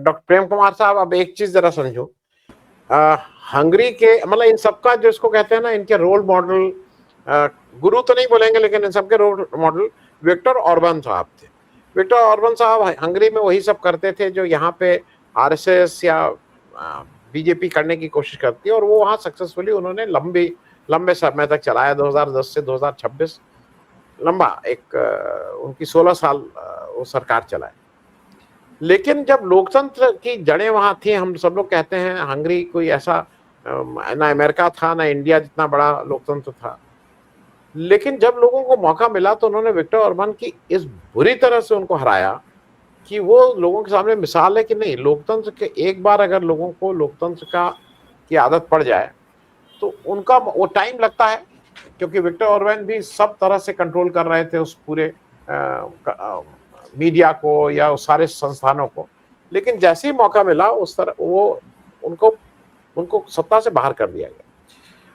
Doctor Prem Kumar साहब, अब एक चीज जरा समझो, हंगरी के मतलब इन सबका जो इसको कहते हैं ना, इनके रोल मॉडल, गुरु तो नहीं बोलेंगे लेकिन इन सबके रोल मॉडल विक्टर ऑर्बन साहब थे। विक्टर ऑर्बन साहब हंगरी में वही सब करते थे जो यहाँ पे आरएसएस या बीजेपी करने की कोशिश करती है, और वो वहाँ सक्सेसफुली उन्होंने लंबे समय तक चलाया। 2010 से 2026 लंबा एक उनकी 16 साल वो सरकार चलाए। लेकिन जब लोकतंत्र की जड़ें वहां थी, हम सब लोग कहते हैं हंगरी कोई ऐसा ना अमेरिका था ना इंडिया जितना बड़ा लोकतंत्र था, लेकिन जब लोगों को मौका मिला तो उन्होंने विक्टर ऑर्बन की इस बुरी तरह से उनको हराया कि वो लोगों के सामने मिसाल है कि नहीं, लोकतंत्र के एक बार अगर लोगों को लोकतंत्र का की आदत पड़ जाए तो उनका वो टाइम लगता है, क्योंकि विक्टर ऑर्बन भी सब तरह से कंट्रोल कर रहे थे उस पूरे मीडिया को या उस सारे संस्थानों को, लेकिन जैसे ही मौका मिला उस तरह वो उनको सत्ता से बाहर कर दिया गया।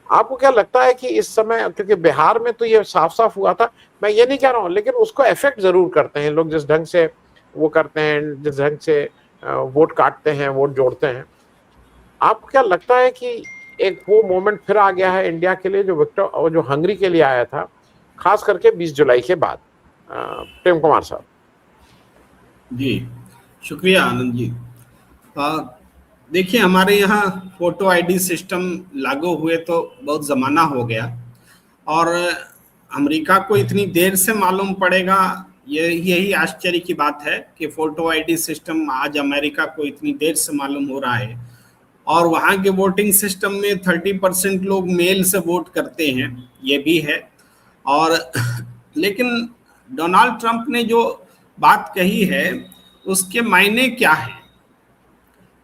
आपको क्या लगता है कि इस समय, क्योंकि बिहार में तो ये साफ साफ हुआ था, मैं ये नहीं कह रहा हूँ, लेकिन उसको इफेक्ट जरूर करते हैं लोग, जिस ढंग से वो करते हैं, जिस ढंग से वोट काटते हैं, वोट जोड़ते हैं, आपको क्या लगता है कि एक वो मोमेंट फिर आ गया है इंडिया के लिए जो हंगरी के लिए आया था, खास करके 20 जुलाई के बाद? प्रेम कुमार साहब जी, शुक्रिया आनंद जी। देखिए, हमारे यहाँ फोटो आईडी सिस्टम लागू हुए तो बहुत ज़माना हो गया, और अमेरिका को इतनी देर से मालूम पड़ेगा, यही आश्चर्य की बात है कि फोटो आईडी सिस्टम आज अमेरिका को इतनी देर से मालूम हो रहा है। और वहाँ के वोटिंग सिस्टम में 30% लोग मेल से वोट करते हैं, ये भी है। और लेकिन डोनाल्ड ट्रंप ने जो बात कही है उसके मायने क्या है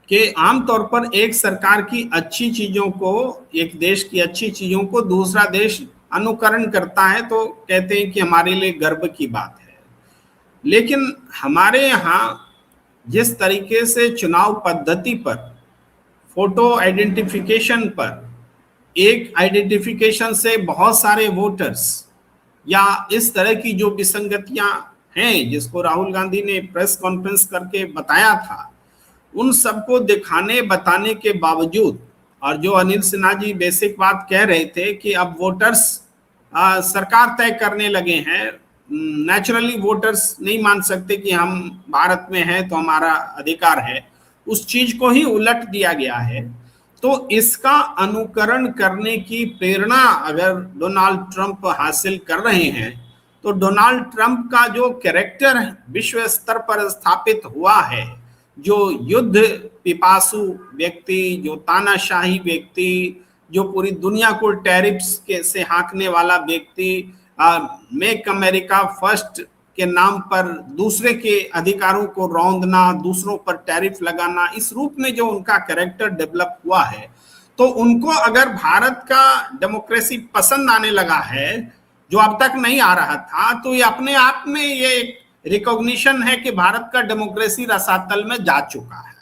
कि आमतौर पर एक सरकार की अच्छी चीज़ों को, एक देश की अच्छी चीज़ों को दूसरा देश अनुकरण करता है तो कहते हैं कि हमारे लिए गर्व की बात है। लेकिन हमारे यहाँ जिस तरीके से चुनाव पद्धति पर, फोटो आइडेंटिफिकेशन पर, एक आइडेंटिफिकेशन से बहुत सारे वोटर्स, या इस तरह की जो विसंगतियां हैं जिसको राहुल गांधी ने प्रेस कॉन्फ्रेंस करके बताया था, उन सबको दिखाने बताने के बावजूद, और जो अनिल सिन्हा जी बेसिक बात कह रहे थे कि अब वोटर्स सरकार तय करने लगे हैं, नेचुरली वोटर्स नहीं मान सकते कि हम भारत में हैं तो हमारा अधिकार है, उस चीज को ही उलट दिया गया है। तो इसका अनुकरण करने की प्रेरणा अगर डोनाल्ड ट्रंप हासिल कर रहे हैं तो डोनाल्ड ट्रंप का जो कैरेक्टर विश्व स्तर पर स्थापित हुआ है, जो युद्ध पिपासु व्यक्ति, जो तानाशाही व्यक्ति, जो पूरी दुनिया को टैरिफ्स के से हाँकने वाला व्यक्ति, मेक अमेरिका फर्स्ट के नाम पर दूसरे के अधिकारों को रौंदना, दूसरों पर टैरिफ लगाना, इस रूप में जो उनका कैरेक्टर डेवलप हुआ है, तो उनको अगर भारत का डेमोक्रेसी पसंद आने लगा है जो अब तक नहीं आ रहा था, तो ये अपने आप में ये एक रिकॉग्निशन है कि भारत का डेमोक्रेसी रसातल में जा चुका है।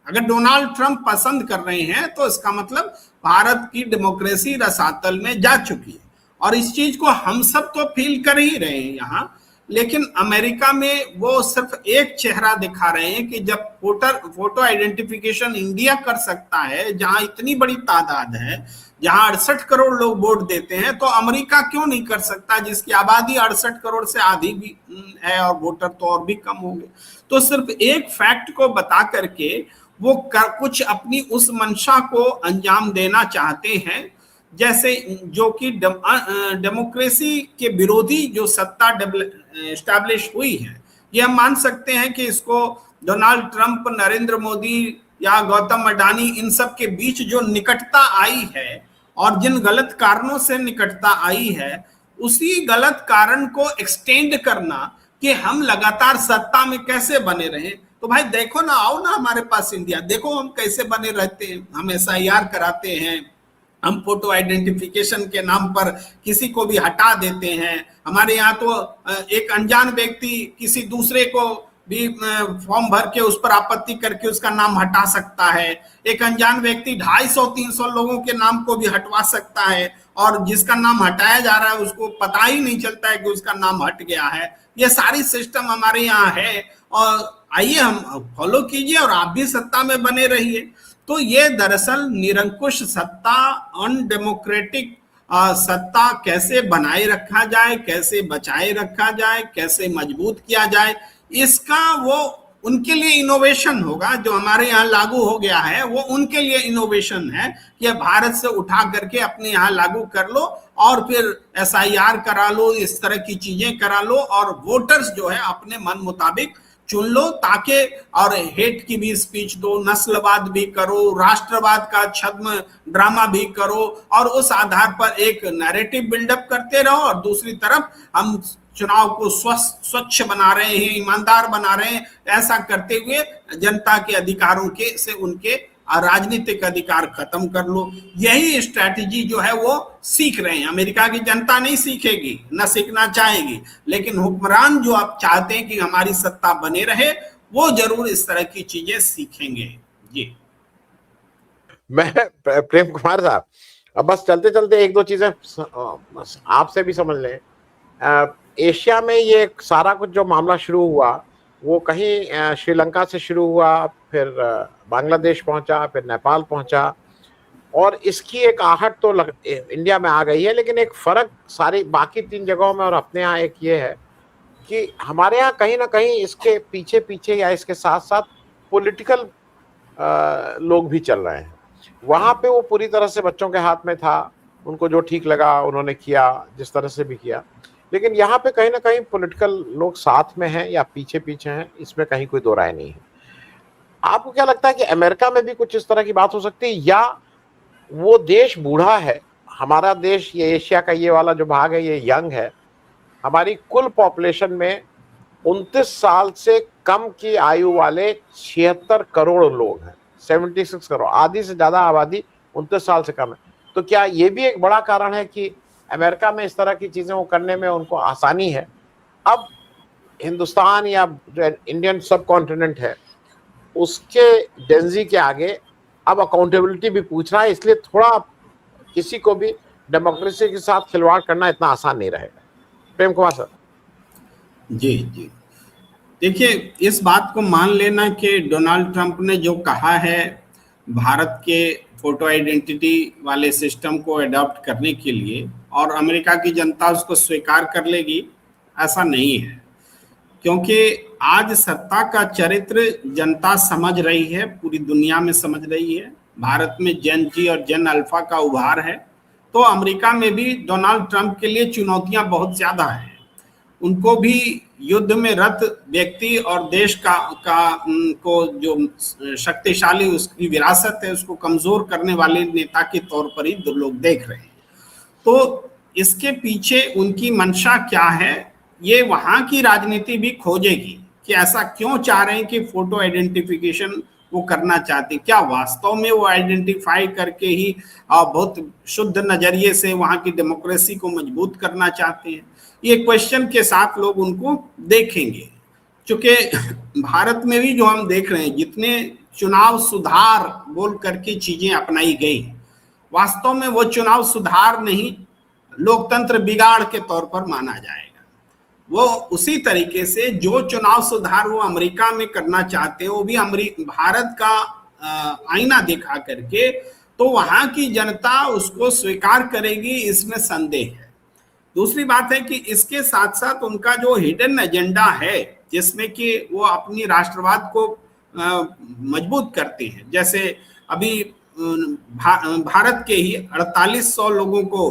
अगर डोनाल्ड ट्रंप पसंद कर रहे हैं तो इसका मतलब भारत की डेमोक्रेसी रसातल में जा चुकी है, और इस चीज को हम सब तो फील कर ही रहे हैं यहाँ। लेकिन अमेरिका में वो सिर्फ एक चेहरा दिखा रहे हैं कि जब फोटो आइडेंटिफिकेशन इंडिया कर सकता है, जहां इतनी बड़ी तादाद है, जहां 68 करोड़ लोग वोट देते हैं, तो अमेरिका क्यों नहीं कर सकता, जिसकी आबादी 68 करोड़ से आधी भी है और वोटर तो और भी कम होंगे। तो सिर्फ एक फैक्ट को बता करके वो कुछ अपनी उस मंशा को अंजाम देना चाहते हैं, जैसे जो कि डेमोक्रेसी के विरोधी जो सत्ता एस्टैब्लिश हुई है। ये हम मान सकते हैं कि इसको डोनाल्ड ट्रंप, नरेंद्र मोदी या गौतम अडानी, इन सब के बीच जो निकटता आई है और जिन गलत कारणों से निकटता आई है, उसी गलत कारण को एक्सटेंड करना कि हम लगातार सत्ता में कैसे बने रहें। तो भाई देखो ना, आओ ना हमारे पास इंडिया, देखो हम कैसे बने रहते हैं, हम SIR कराते हैं, हम फोटो आइडेंटिफिकेशन के नाम पर किसी को भी हटा देते हैं। हमारे यहाँ तो एक अनजान व्यक्ति किसी दूसरे को भी फॉर्म भर के उस पर आपत्ति करके उसका नाम हटा सकता है। एक अनजान व्यक्ति 250-300 लोगों के नाम को भी हटवा सकता है, और जिसका नाम हटाया जा रहा है उसको पता ही नहीं चलता है कि उसका नाम हट गया है। ये सारी सिस्टम हमारे यहाँ है, और आइए हम फॉलो कीजिए और आप भी सत्ता में बने रहिए। तो ये दरअसल निरंकुश सत्ता, अनडेमोक्रेटिक सत्ता कैसे बनाए रखा जाए, कैसे बचाए रखा जाए, कैसे मजबूत किया जाए, इसका वो उनके लिए इनोवेशन होगा। जो हमारे यहाँ लागू हो गया है वो उनके लिए इनोवेशन है कि भारत से उठा करके अपने यहाँ लागू कर लो और फिर एसआईआर करा लो, इस तरह की चीजें करा लो और वोटर्स जो है अपने मन मुताबिक चुन लो, ताकि और हेट की भी स्पीच दो, नस्लवाद भी करो, राष्ट्रवाद का छद्म ड्रामा भी करो और उस आधार पर एक नैरेटिव बिल्डअप करते रहो। और दूसरी तरफ हम चुनाव को स्वच्छ बना रहे हैं, ईमानदार बना रहे हैं, ऐसा करते हुए जनता के अधिकारों के से उनके राजनीतिक अधिकार खत्म कर लो। यही स्ट्रैटेजी जो है वो सीख रहे हैं। अमेरिका की जनता नहीं सीखेगी, न सीखना चाहेगी, लेकिन हुक्मरान जो आप चाहते हैं कि हमारी सत्ता बने रहे, वो जरूर इस तरह की चीजें सीखेंगे। जी मैं प्रेम कुमार साहब, अब बस चलते चलते एक दो चीजें आपसे भी समझ लें। एशिया में ये सारा कुछ जो मामला शुरू हुआ वो कहीं श्रीलंका से शुरू हुआ, फिर बांग्लादेश पहुंचा, फिर नेपाल पहुंचा और इसकी एक आहट तो इंडिया में आ गई है। लेकिन एक फर्क सारी बाकी 3 जगहों में और अपने यहाँ एक ये है कि हमारे यहाँ कहीं ना कहीं इसके पीछे पीछे या इसके साथ साथ पॉलिटिकल लोग भी चल रहे हैं। वहाँ पे वो पूरी तरह से बच्चों के हाथ में था, उनको जो ठीक लगा उन्होंने किया, जिस तरह से भी किया। लेकिन यहाँ पे कहीं ना कहीं पॉलिटिकल लोग साथ में हैं या पीछे पीछे हैं, इसमें कहीं कोई दो राय नहीं है। आपको क्या लगता है कि अमेरिका में भी कुछ इस तरह की बात हो सकती है, या वो देश बूढ़ा है? हमारा देश, ये एशिया का ये वाला जो भाग है, ये यंग है। हमारी कुल पॉपुलेशन में 29 साल से कम की आयु वाले 76 करोड़ लोग हैं, 76 करोड़, आधी से ज्यादा आबादी 29 साल से कम है। तो क्या ये भी एक बड़ा कारण है कि अमेरिका में इस तरह की चीजें वो करने में उनको आसानी है? अब हिंदुस्तान या जो इंडियन सब कॉन्टिनेंट है उसके डेंजी के आगे अब अकाउंटेबिलिटी भी पूछ रहा है, इसलिए थोड़ा किसी को भी डेमोक्रेसी के साथ खिलवाड़ करना इतना आसान नहीं रहेगा। प्रेम कुमार सर। जी जी, देखिए, इस बात को मान लेना कि डोनाल्ड ट्रंप ने जो कहा है भारत के फोटो आइडेंटिटी वाले सिस्टम को अडॉप्ट करने के लिए और अमेरिका की जनता उसको स्वीकार कर लेगी, ऐसा नहीं है। क्योंकि आज सत्ता का चरित्र जनता समझ रही है, पूरी दुनिया में समझ रही है। भारत में जेन जी और जेन अल्फा का उभार है, तो अमेरिका में भी डोनाल्ड ट्रंप के लिए चुनौतियां बहुत ज्यादा हैं। उनको भी युद्ध में रत व्यक्ति और देश को जो शक्तिशाली उसकी विरासत है उसको कमजोर करने वाले नेता के तौर पर ही लोग देख रहे हैं। तो इसके पीछे उनकी मंशा क्या है, ये वहां की राजनीति भी खोजेगी कि ऐसा क्यों चाह रहे हैं कि फोटो आइडेंटिफिकेशन वो करना चाहते हैं। क्या वास्तव में वो आइडेंटिफाई करके ही बहुत शुद्ध नजरिए से वहां की डेमोक्रेसी को मजबूत करना चाहते हैं? ये क्वेश्चन के साथ लोग उनको देखेंगे। चूंकि भारत में भी जो हम देख रहे हैं, जितने चुनाव सुधार बोल करके चीजें अपनाई गई, वास्तव में वो चुनाव सुधार नहीं, लोकतंत्र बिगाड़ के तौर पर माना जाएगा। वो उसी तरीके से जो चुनाव सुधार वो अमेरिका में करना चाहते हैं, वो भी भारत का आईना दिखा करके, तो वहां की जनता उसको स्वीकार करेगी, इसमें संदेह है। दूसरी बात है कि इसके साथ साथ उनका जो हिडन एजेंडा है, जिसमें कि वो अपनी राष्ट्रवाद को मजबूत करते हैं। जैसे अभी भारत के ही 4800 लोगों को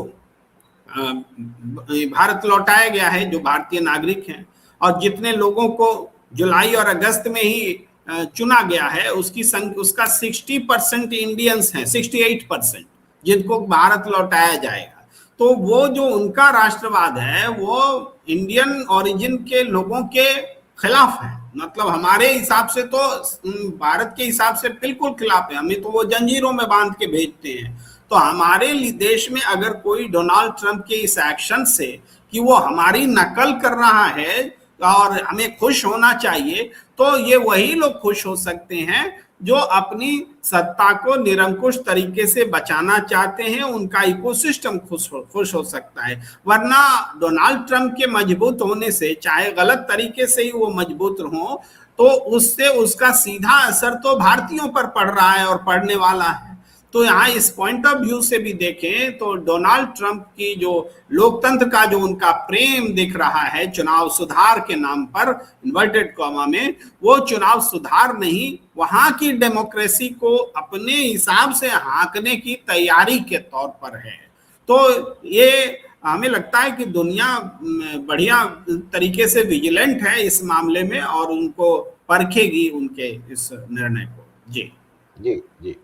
भारत लौटाया गया है जो भारतीय नागरिक हैं, और जितने लोगों को जुलाई और अगस्त में ही चुना गया है उसका 60% इंडियंस हैं, 68% जिनको भारत लौटाया जाएगा। तो वो जो उनका राष्ट्रवाद है वो इंडियन ओरिजिन के लोगों के खिलाफ है। मतलब हमारे हिसाब से तो भारत के हिसाब से बिल्कुल खिलाफ है, हमें तो वो जंजीरों में बांध के भेजते हैं। तो हमारे देश में अगर कोई डोनाल्ड ट्रंप के इस एक्शन से कि वो हमारी नकल कर रहा है और हमें खुश होना चाहिए, तो ये वही लोग खुश हो सकते हैं जो अपनी सत्ता को निरंकुश तरीके से बचाना चाहते हैं। उनका इकोसिस्टम खुश हो सकता है। वरना डोनाल्ड ट्रंप के मजबूत होने से, चाहे गलत तरीके से ही वो मजबूत हो, तो उससे उसका सीधा असर तो भारतीयों पर पड़ रहा है और पड़ने वाला है। तो यहाँ इस पॉइंट ऑफ व्यू से भी देखें तो डोनाल्ड ट्रंप की जो लोकतंत्र का जो उनका प्रेम दिख रहा है चुनाव सुधार के नाम पर, इन्वर्टेड कॉमा में, वो चुनाव सुधार नहीं, वहां की डेमोक्रेसी को अपने हिसाब से हाँकने की तैयारी के तौर पर है। तो ये हमें लगता है कि दुनिया बढ़िया तरीके से विजिलेंट है इस मामले में और उनको परखेगी उनके इस निर्णय को। जी जी जी।